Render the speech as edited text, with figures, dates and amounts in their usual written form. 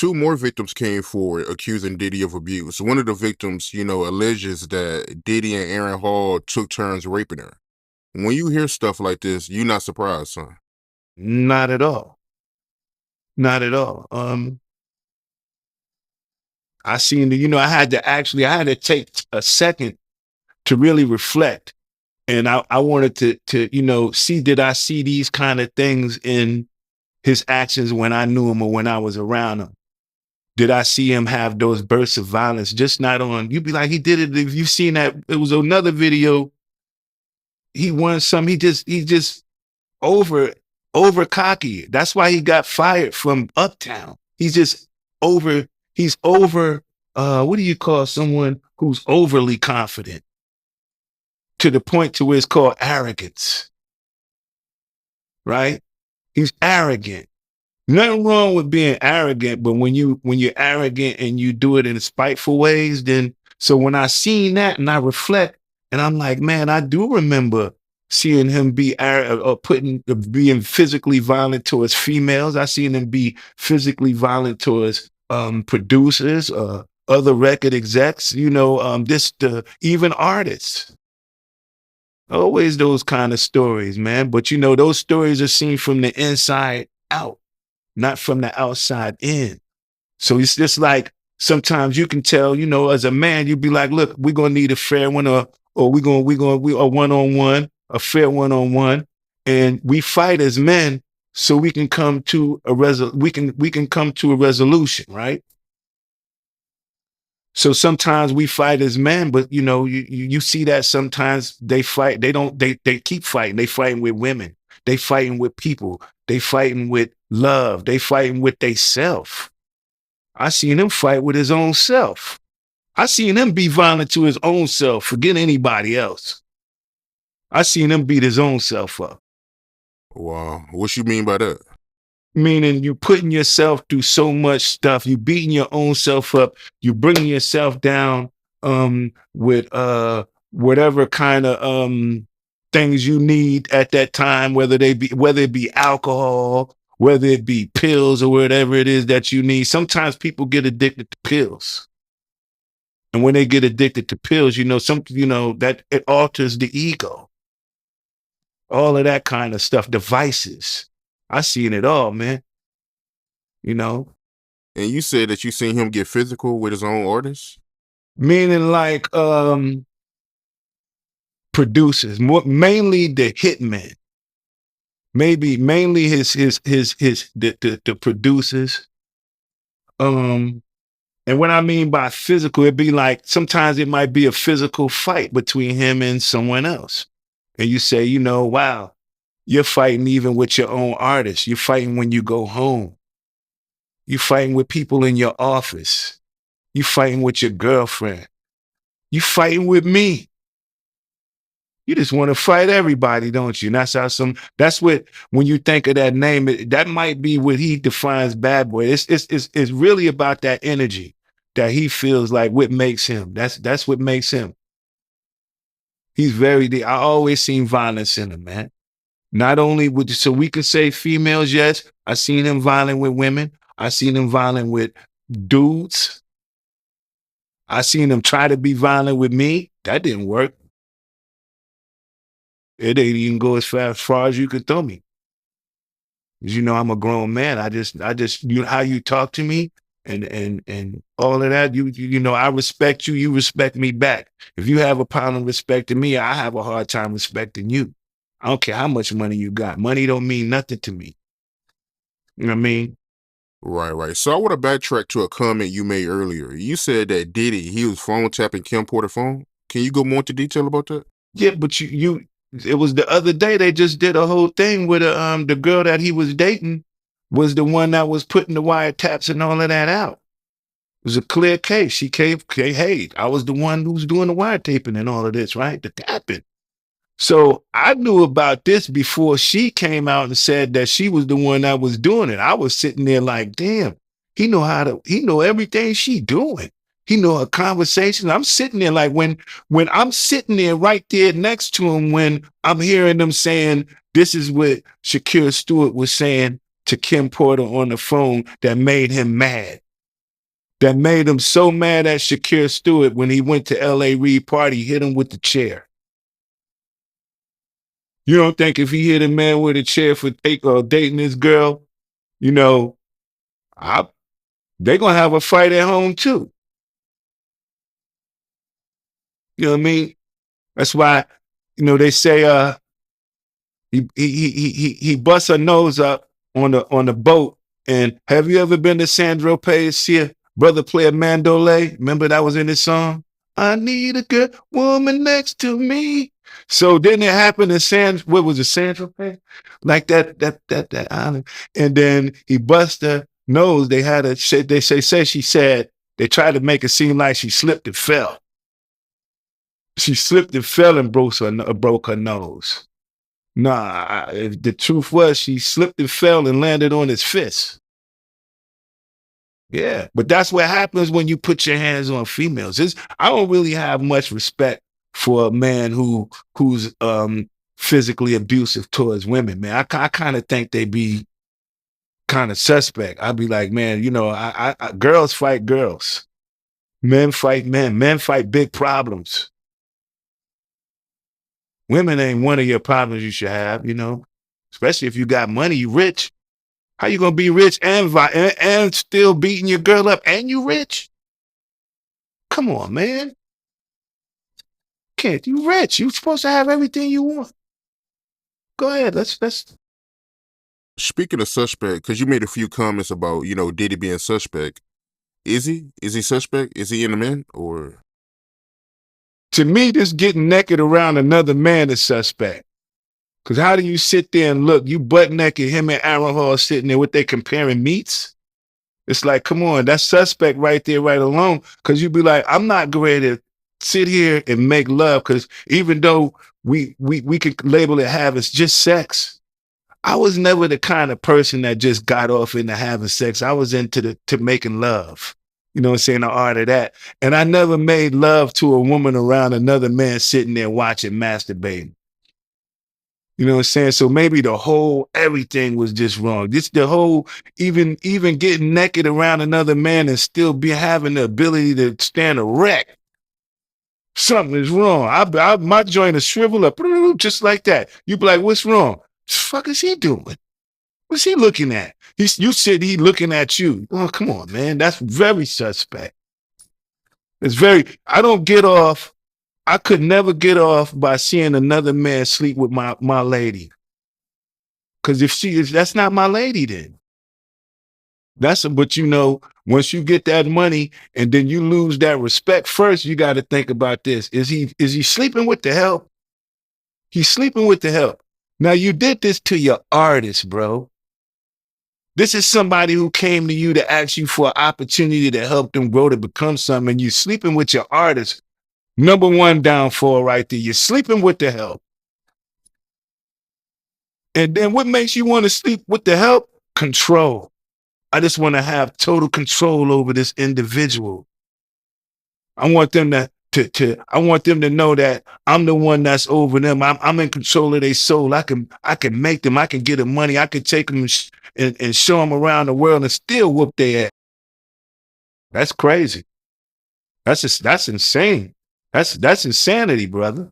two more victims came forward accusing Diddy of abuse. One of the victims, alleges that Diddy and Aaron Hall took turns raping her. When you hear stuff like this, you're not surprised, son. Not at all. Not at all. I seen I had to take a second to really reflect. And I wanted to see, did I see these kind of things in his actions when I knew him or when I was around him? Did I see him have those bursts of violence? Just not on, you'd be like, he did it. If you've seen that, it was another video. He won some, he just over cocky. That's why he got fired from Uptown. He's just over, he's over, what do you call someone who's overly confident? To the point to where it's called arrogance, right? He's arrogant. Nothing wrong with being arrogant, but when you're arrogant and you do it in spiteful ways, then so when I seen that and I reflect and I'm like, man, I do remember seeing him be being physically violent towards females. I seen him be physically violent towards producers, other record execs, even artists. Always those kind of stories, man. But those stories are seen from the inside out, not from the outside in. So it's just like sometimes you can tell, as a man, you'd be like, look, we're gonna need a fair one, or we a one-on-one, a fair one-on-one, and we fight as men so we can come to we can come to a resolution, right? So sometimes we fight as men, but you see that sometimes they fight. They keep fighting. They fighting with women. They fighting with people. They fighting with love. They fighting with they self. I seen him fight with his own self. I seen him be violent to his own self. Forget anybody else. I seen him beat his own self up. Wow. What you mean by that? Meaning you putting yourself through so much stuff, you beating your own self up, you bringing yourself down with whatever kind of things you need at that time, whether it be alcohol, whether it be pills or whatever it is that you need. Sometimes people get addicted to pills. And when they get addicted to pills, that it alters the ego. All of that kind of stuff, devices. I seen it all, man. And you said that you seen him get physical with his own artists? Meaning like producers, mainly the hitmen. Mainly the producers. And what I mean by physical, it'd be like sometimes it might be a physical fight between him and someone else. And you say, wow, you're fighting even with your own artists. You're fighting when you go home. You're fighting with people in your office. You're fighting with your girlfriend. You're fighting with me. You just want to fight everybody, don't you? And that's what, when you think of that name, that might be what he defines bad boy. It's really about that energy that he feels like what makes him. That's what makes him. He's I always seen violence in him, man. Not only so we can say females, yes. I seen him violent with women. I seen him violent with dudes. I seen him try to be violent with me. That didn't work. It didn't even go as far as you could throw me. Because I'm a grown man. I just how you talk to me and all of that, I respect you, you respect me back. If you have a problem respecting me, I have a hard time respecting you. I don't care how much money you got. Money don't mean nothing to me. You know what I mean? Right. So I want to backtrack to a comment you made earlier. You said that Diddy, he was phone tapping Kim Porter's phone. Can you go more into detail about that? Yeah, but it was the other day they just did a whole thing with the girl that he was dating was the one that was putting the wiretaps and all of that out. It was a clear case. She came, hey, I was the one who was doing the wiretaping and all of this, right? The tapping. So I knew about this before she came out and said that she was the one that was doing it. I was sitting there like, damn, he know everything she doing. He know her conversations. I'm sitting there like when I'm sitting there right there next to him, when I'm hearing them saying, this is what Shakir Stewart was saying to Kim Porter on the phone that made him mad. that made him so mad at Shakir Stewart when he went to L.A. Reid party, hit him with the chair. You don't think if he hit a man with a chair for dating this girl, you know, they're going to have a fight at home too. You know what I mean? That's why, they say he busts her nose up on the boat. And have you ever been to Sandro Pay's see a brother play a mandolay? Remember that was in his song? I need a good woman next to me. So didn't it happen in what was it, Sandro Pay? Like that island. And then he bust her nose. They had a she said they tried to make it seem like she slipped and fell. She slipped and fell and broke her nose. Nah, the truth was she slipped and fell and landed on his fist. Yeah, but that's what happens when you put your hands on females. I don't really have much respect for a man who's physically abusive towards women, man. I kind of think they be kind of suspect. I'd be like, man, girls fight girls. Men fight men. Men fight big problems. Women ain't one of your problems you should have, especially if you got money, you rich. How you gonna be rich and still beating your girl up and you rich? Come on, man. Can't you rich? You supposed to have everything you want. Go ahead. Let's. Speaking of suspect, because you made a few comments about, Diddy being suspect. Is he? Is he suspect? Is he in the man or? To me, this getting naked around another man is suspect. Because how do you sit there and look? You butt naked, him and Aaron Hall sitting there, what they comparing meats? It's like, come on, that's suspect right there, right alone. Because you'd be like, I'm not going to sit here and make love. Because even though we could label it having just sex, I was never the kind of person that just got off into having sex. I was into making love. You know what I'm saying? The art of that. And I never made love to a woman around another man sitting there watching masturbating. You know what I'm saying? So maybe everything was just wrong. The whole, even getting naked around another man and still having the ability to stand erect. Something is wrong. My joint is shrivel up just like that. You be like, what's wrong? What the fuck is he doing? What's he looking at? You said he looking at you. Oh, come on, man. That's very suspect. I don't get off. I could never get off by seeing another man sleep with my lady. Because if that's not my lady, then. But once you get that money and then you lose that respect, first you got to think about this. Is he sleeping with the help? He's sleeping with the help. Now you did this to your artist, bro. This is somebody who came to you to ask you for an opportunity to help them grow to become something, and you sleeping with your artist. Number one downfall right there. You're sleeping with the help. And then what makes you want to sleep with the help? Control. I just want to have total control over this individual. I want them to know that I'm the one that's over them. I'm in control of their soul. I can make them. I can get them money. I can take them and show them around the world and still whoop their ass. That's crazy. That's insane. That's insanity, brother.